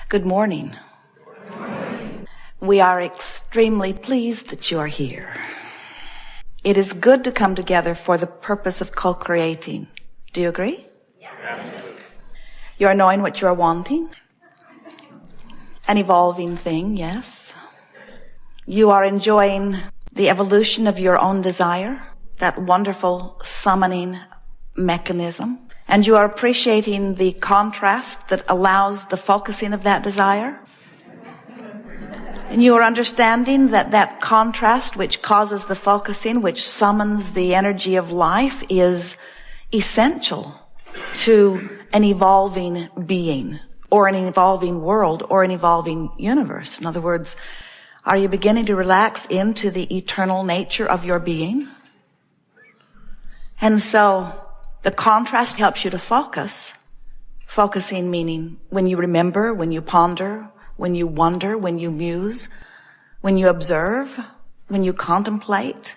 Good morning. Good morning. We are extremely pleased that you are here. It is good to come together for the purpose of co-creating. Do you agree? Yes. You are knowing what you are wanting. An evolving thing, yes. You are enjoying the evolution of your own desire, that wonderful summoning mechanism. And you are appreciating the contrast that allows the focusing of that desire. And you are understanding that that contrast which causes the focusing, which summons the energy of life, is essential to an evolving being or an evolving world or an evolving universe. In other words, are you beginning to relax into the eternal nature of your being? And so the contrast helps you to focus. Focusing meaning when you remember, when you ponder, when you wonder, when you muse, when you observe, when you contemplate,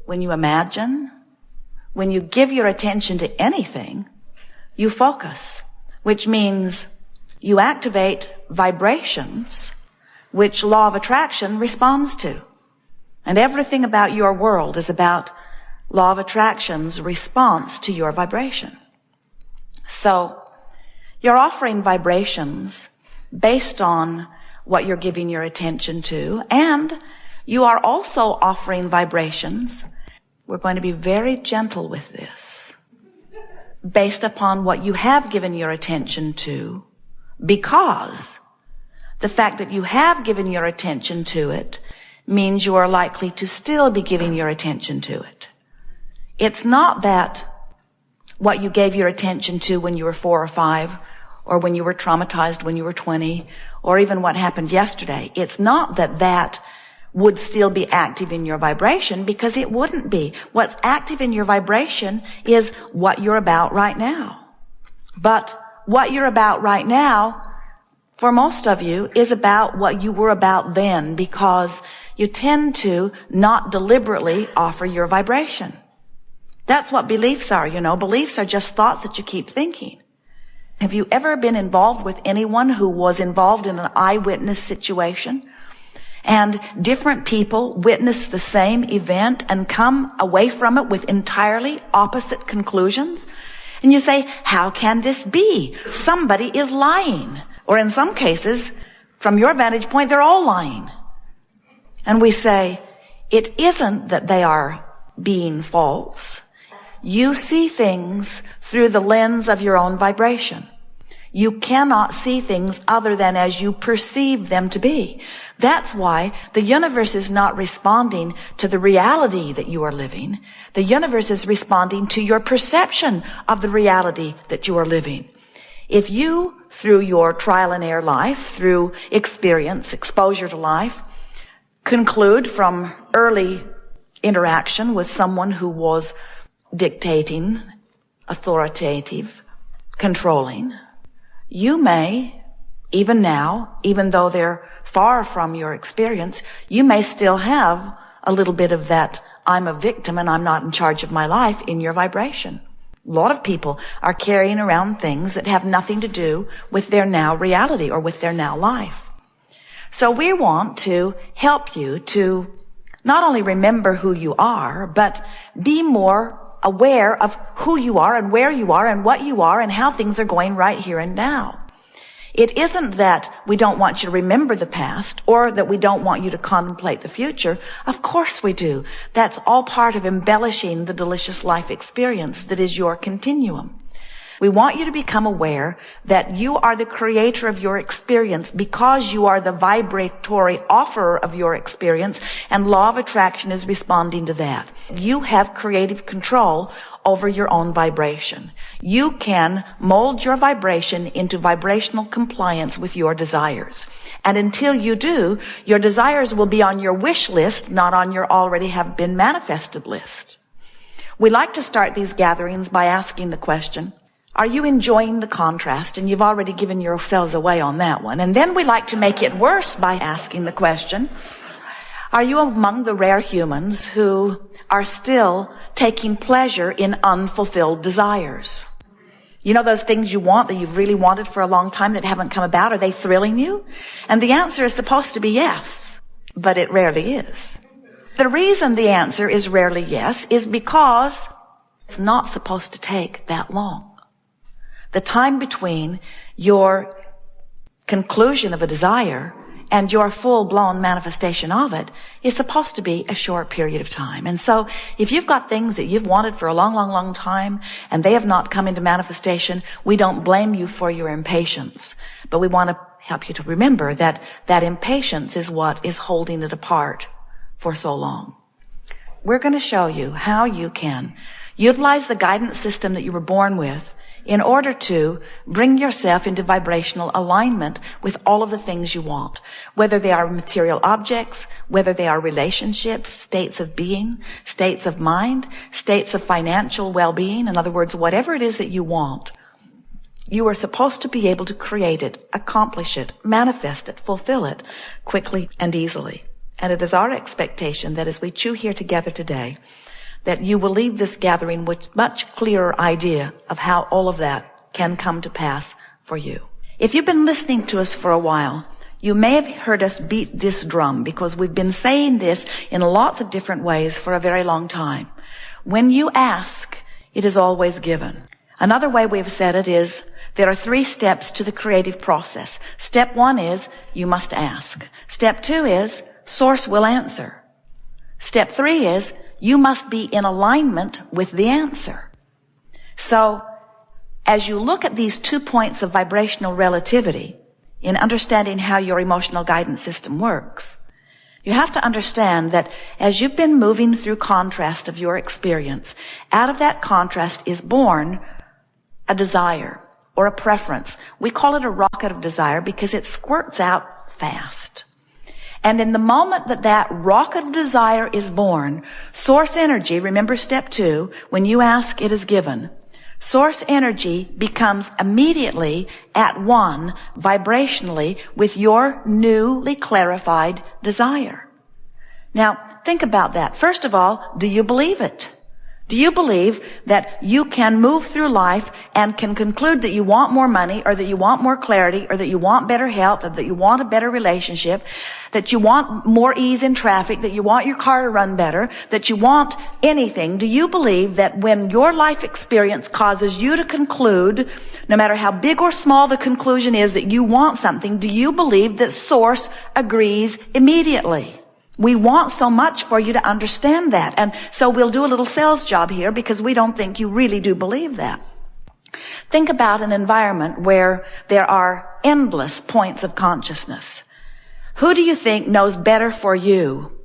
when you imagine, when you give your attention to anything, you focus, which means you activate vibrations which law of attraction responds to. And everything about your world is about law of attraction's response to your vibration. So you're offering vibrations based on what you're giving your attention to, and you are also offering vibrations. We're going to be very gentle with this, based upon what you have given your attention to, because the fact that you have given your attention to it means you are likely to still be giving your attention to it. It's not that what you gave your attention to when you were 4 or 5, or when you were traumatized when you were 20, or even what happened yesterday. It's not that that would still be active in your vibration, because it wouldn't be. What's active in your vibration is what you're about right now. But what you're about right now, for most of you, is about what you were about then, because you tend to not deliberately offer your vibration. That's what beliefs are, you know. Beliefs are just thoughts that you keep thinking. Have you ever been involved with anyone who was involved in an eyewitness situation, and different people witness the same event and come away from it with entirely opposite conclusions? And you say, how can this be? Somebody is lying. Or in some cases, from your vantage point, they're all lying. And we say, it isn't that they are being false. You see things through the lens of your own vibration. You cannot see things other than as you perceive them to be. That's why the universe is not responding to the reality that you are living. The universe is responding to your perception of the reality that you are living. If you, through your trial and error life, through experience, exposure to life, conclude from early interaction with someone who was dictating, authoritative, controlling, you may, even now, even though they're far from your experience, you may still have a little bit of that I'm a victim and I'm not in charge of my life in your vibration. A lot of people are carrying around things that have nothing to do with their now reality or with their now life. So we want to help you to not only remember who you are, but be more aware of who you are and where you are and what you are and how things are going right here and now. It isn't that we don't want you to remember the past or that we don't want you to contemplate the future. Of course we do. That's all part of embellishing the delicious life experience that is your continuum. We want you to become aware that you are the creator of your experience because you are the vibratory offerer of your experience, and law of attraction is responding to that. You have creative control over your own vibration. You can mold your vibration into vibrational compliance with your desires. And until you do, your desires will be on your wish list, not on your already have been manifested list. We like to start these gatherings by asking the question, are you enjoying the contrast? And you've already given yourselves away on that one. And then we like to make it worse by asking the question, are you among the rare humans who are still taking pleasure in unfulfilled desires? You know those things you want that you've really wanted for a long time that haven't come about? Are they thrilling you? And the answer is supposed to be yes, but it rarely is. The reason the answer is rarely yes is because it's not supposed to take that long. The time between your conclusion of a desire and your full-blown manifestation of it is supposed to be a short period of time. And so if you've got things that you've wanted for a long, long, long time and they have not come into manifestation, we don't blame you for your impatience. But we want to help you to remember that that impatience is what is holding it apart for so long. We're going to show you how you can utilize the guidance system that you were born with in order to bring yourself into vibrational alignment with all of the things you want, whether they are material objects, whether they are relationships, states of being, states of mind, states of financial well-being. In other words, whatever it is that you want, you are supposed to be able to create it, accomplish it, manifest it, fulfill it quickly and easily. And it is our expectation that as we chew here together today, that you will leave this gathering with much clearer idea of how all of that can come to pass for you. If you've been listening to us for a while, you may have heard us beat this drum because we've been saying this in lots of different ways for a very long time. When you ask, it is always given. Another way we've said it is there are 3 steps to the creative process. Step 1 is you must ask. Step 2 is Source will answer. Step 3 is you must be in alignment with the answer. So, as you look at these 2 points of vibrational relativity in understanding how your emotional guidance system works, you have to understand that as you've been moving through contrast of your experience, out of that contrast is born a desire or a preference. We call it a rocket of desire because it squirts out fast. And in the moment that that rocket of desire is born, source energy, remember step 2, when you ask, it is given. Source energy becomes immediately at one vibrationally with your newly clarified desire. Now, think about that. First of all, do you believe it? Do you believe that you can move through life and can conclude that you want more money or that you want more clarity or that you want better health or that you want a better relationship, that you want more ease in traffic, that you want your car to run better, that you want anything? Do you believe that when your life experience causes you to conclude, no matter how big or small the conclusion is, that you want something, do you believe that Source agrees immediately? We want so much for you to understand that. And so we'll do a little sales job here because we don't think you really do believe that. Think about an environment where there are endless points of consciousness. Who do you think knows better for you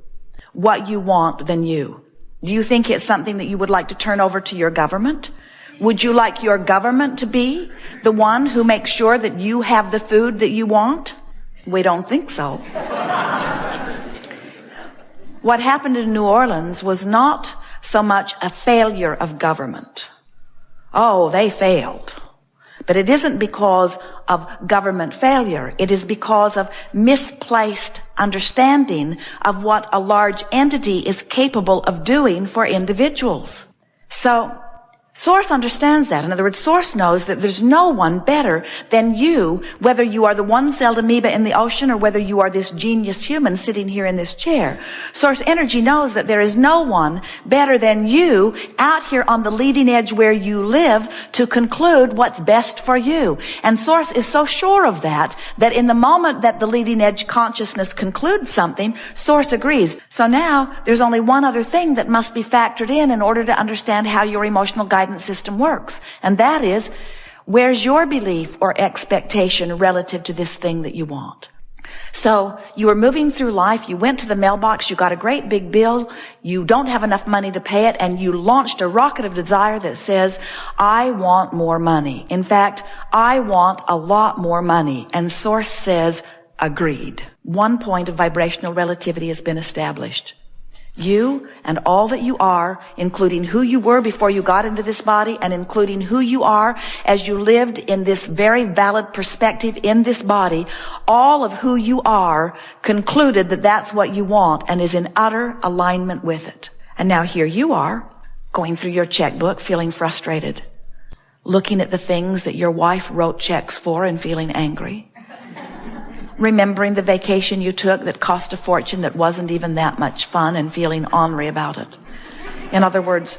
what you want than you? Do you think it's something that you would like to turn over to your government? Would you like your government to be the one who makes sure that you have the food that you want? We don't think so. What happened in New Orleans was not so much a failure of government. Oh, they failed. But it isn't because of government failure. It is because of misplaced understanding of what a large entity is capable of doing for individuals. So, Source understands that. In other words, Source knows that there's no one better than you, whether you are the one-celled amoeba in the ocean or whether you are this genius human sitting here in this chair. Source energy knows that there is no one better than you out here on the leading edge where you live to conclude what's best for you. And Source is so sure of that in the moment that the leading edge consciousness concludes something, Source agrees. So now there's only one other thing that must be factored in order to understand how your emotional guidance system works. And that is, where's your belief or expectation relative to this thing that you want? So you were moving through life, you went to the mailbox, you got a great big bill, you don't have enough money to pay it, and you launched a rocket of desire that says, I want more money. In fact, I want a lot more money. And Source says, agreed. One point of vibrational relativity has been established. You and all that you are, including who you were before you got into this body and including who you are as you lived in this very valid perspective in this body, all of who you are concluded that that's what you want and is in utter alignment with it. And now here you are, going through your checkbook, feeling frustrated, looking at the things that your wife wrote checks for and feeling angry, remembering the vacation you took that cost a fortune that wasn't even that much fun and feeling ornery about it. In other words,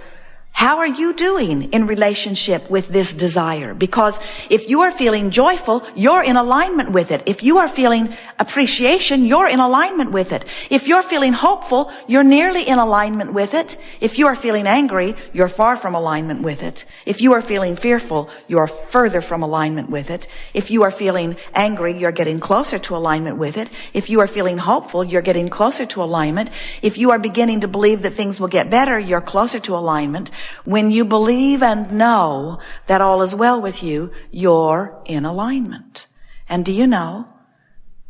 how are you doing in relationship with this desire? Because if you are feeling joyful, you're in alignment with it. If you are feeling appreciation, you're in alignment with it. If you're feeling hopeful, you're nearly in alignment with it. If you are feeling angry, you're far from alignment with it. If you are feeling fearful, you're further from alignment with it. If you are feeling angry, you're getting closer to alignment with it. If you are feeling hopeful, you're getting closer to alignment. If you are beginning to believe that things will get better, you're closer to alignment. When you believe and know that all is well with you, you're in alignment. And do you know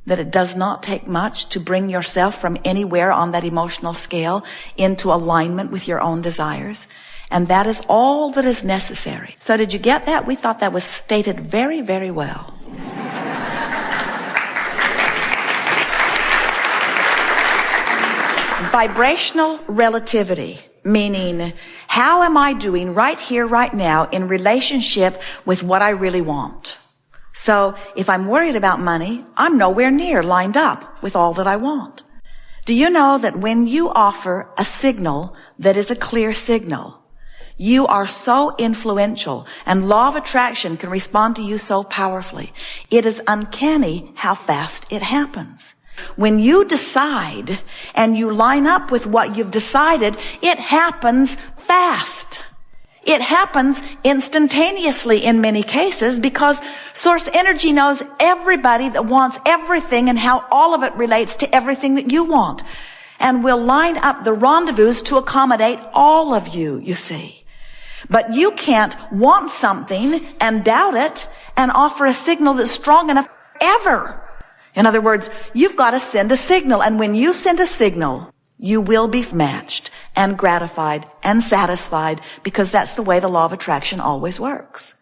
that it does not take much to bring yourself from anywhere on that emotional scale into alignment with your own desires? And that is all that is necessary. So did you get that? We thought that was stated very, very well. Vibrational relativity, meaning how am I doing right here, right now in relationship with what I really want? So if I'm worried about money, I'm nowhere near lined up with all that I want. Do you know that when you offer a signal that is a clear signal, you are so influential, and law of attraction can respond to you so powerfully. It is uncanny how fast it happens. When you decide and you line up with what you've decided, it happens fast. It happens instantaneously in many cases because source energy knows everybody that wants everything and how all of it relates to everything that you want. And will line up the rendezvous to accommodate all of you, you see. But you can't want something and doubt it and offer a signal that's strong enough ever. In other words, you've got to send a signal. And when you send a signal, you will be matched and gratified and satisfied because that's the way the law of attraction always works.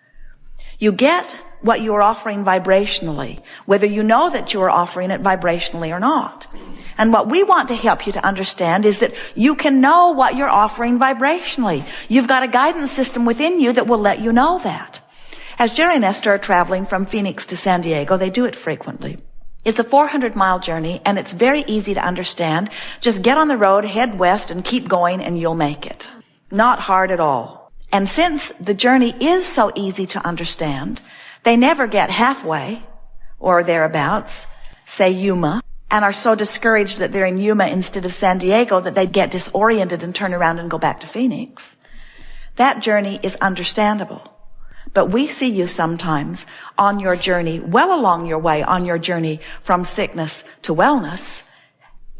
You get what you are offering vibrationally, whether you know that you are offering it vibrationally or not. And what we want to help you to understand is that you can know what you're offering vibrationally. You've got a guidance system within you that will let you know that. As Jerry and Esther are traveling from Phoenix to San Diego, they do it frequently. It's a 400-mile journey, and it's very easy to understand. Just get on the road, head west, and keep going, and you'll make it. Not hard at all. And since the journey is so easy to understand, they never get halfway, or thereabouts, say Yuma, and are so discouraged that they're in Yuma instead of San Diego that they get disoriented and turn around and go back to Phoenix. That journey is understandable. But we see you sometimes on your journey, well along your way, on your journey from sickness to wellness,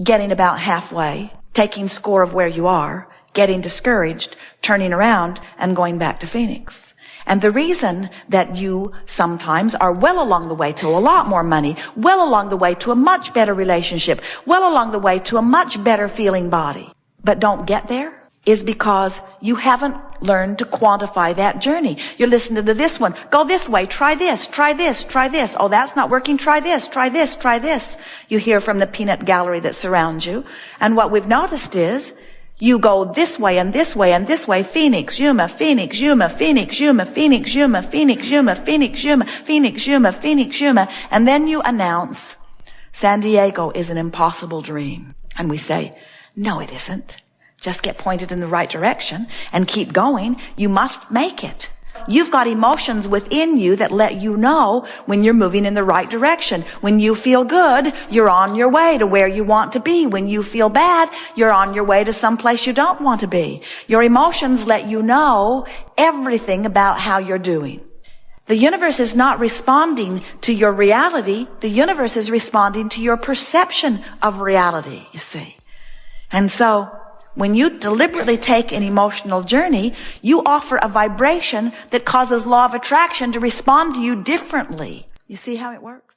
getting about halfway, taking score of where you are, getting discouraged, turning around, and going back to Phoenix. And the reason that you sometimes are well along the way to a lot more money, well along the way to a much better relationship, well along the way to a much better feeling body, but don't get there, is because you haven't learned to quantify that journey. You're listening to this one. Go this way. Try this. Try this. Try this. Oh, that's not working. Try this. Try this. Try this. You hear from the peanut gallery that surrounds you. And what we've noticed is you go this way and this way and this way. Phoenix, Yuma, Phoenix, Yuma, Phoenix, Yuma, Phoenix, Yuma, Phoenix, Yuma, Phoenix, Yuma, Phoenix, Yuma, Phoenix, Yuma. And then you announce San Diego is an impossible dream. And we say, no, it isn't. Just get pointed in the right direction and keep going. You must make it. You've got emotions within you that let you know when you're moving in the right direction. When you feel good, you're on your way to where you want to be. When you feel bad, you're on your way to someplace you don't want to be. Your emotions let you know everything about how you're doing. The universe is not responding to your reality. The universe is responding to your perception of reality, you see. And so, when you deliberately take an emotional journey, you offer a vibration that causes law of attraction to respond to you differently. You see how it works?